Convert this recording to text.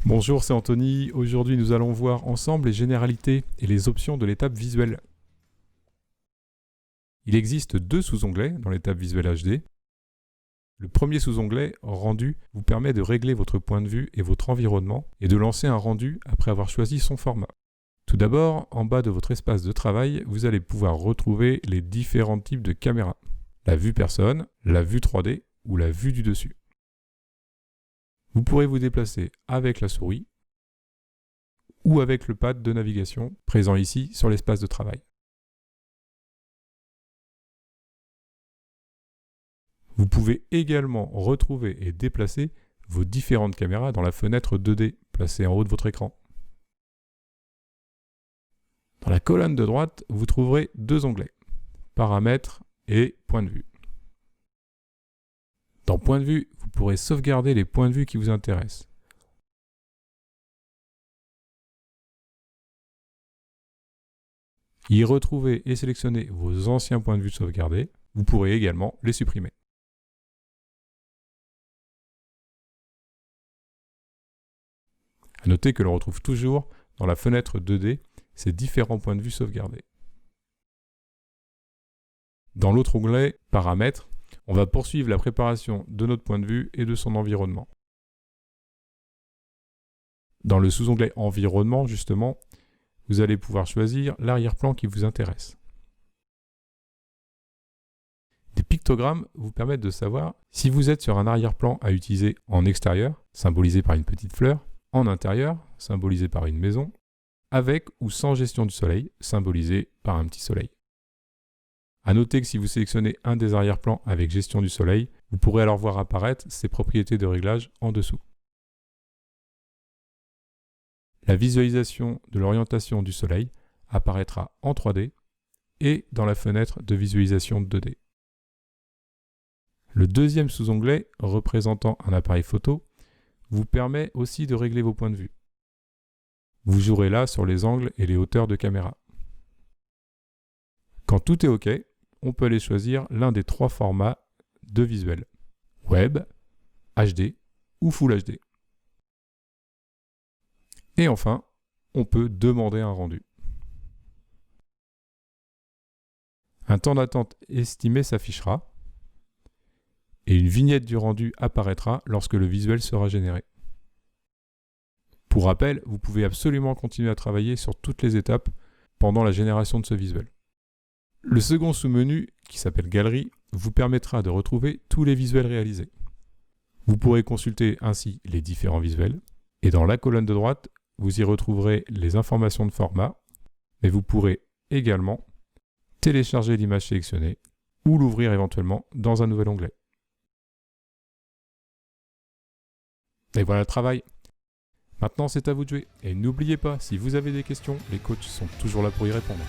Bonjour, c'est Anthony. Aujourd'hui, nous allons voir ensemble les généralités et les options de l'étape visuelle. Il existe deux sous-onglets dans l'étape visuelle HD. Le premier sous-onglet, rendu, vous permet de régler votre point de vue et votre environnement et de lancer un rendu après avoir choisi son format. Tout d'abord, en bas de votre espace de travail, vous allez pouvoir retrouver les différents types de caméras. La vue personne, la vue 3D ou la vue du dessus. Vous pourrez vous déplacer avec la souris ou avec le pad de navigation présent ici sur l'espace de travail. Vous pouvez également retrouver et déplacer vos différentes caméras dans la fenêtre 2D placée en haut de votre écran. Dans la colonne de droite, vous trouverez deux onglets, Paramètres et Point de vue. Dans Point de vue, vous pourrez sauvegarder les points de vue qui vous intéressent. Y retrouver et sélectionner vos anciens points de vue sauvegardés. Vous pourrez également les supprimer. À noter que l'on retrouve toujours dans la fenêtre 2D ces différents points de vue sauvegardés. Dans l'autre onglet Paramètres, on va poursuivre la préparation de notre point de vue et de son environnement. Dans le sous-onglet Environnement, justement, vous allez pouvoir choisir l'arrière-plan qui vous intéresse. Des pictogrammes vous permettent de savoir si vous êtes sur un arrière-plan à utiliser en extérieur, symbolisé par une petite fleur, en intérieur, symbolisé par une maison, avec ou sans gestion du soleil, symbolisé par un petit soleil. A noter que si vous sélectionnez un des arrière-plans avec gestion du soleil, vous pourrez alors voir apparaître ses propriétés de réglage en dessous. La visualisation de l'orientation du soleil apparaîtra en 3D et dans la fenêtre de visualisation 2D. Le deuxième sous-onglet, représentant un appareil photo, vous permet aussi de régler vos points de vue. Vous jouerez là sur les angles et les hauteurs de caméra. Quand tout est OK, on peut aller choisir l'un des trois formats de visuel, Web, HD ou Full HD. Et enfin, on peut demander un rendu. Un temps d'attente estimé s'affichera et une vignette du rendu apparaîtra lorsque le visuel sera généré. Pour rappel, vous pouvez absolument continuer à travailler sur toutes les étapes pendant la génération de ce visuel. Le second sous-menu, qui s'appelle Galerie, vous permettra de retrouver tous les visuels réalisés. Vous pourrez consulter ainsi les différents visuels, et dans la colonne de droite, vous y retrouverez les informations de format, mais vous pourrez également télécharger l'image sélectionnée ou l'ouvrir éventuellement dans un nouvel onglet. Et voilà le travail. Maintenant, c'est à vous de jouer. Et n'oubliez pas, si vous avez des questions, les coachs sont toujours là pour y répondre.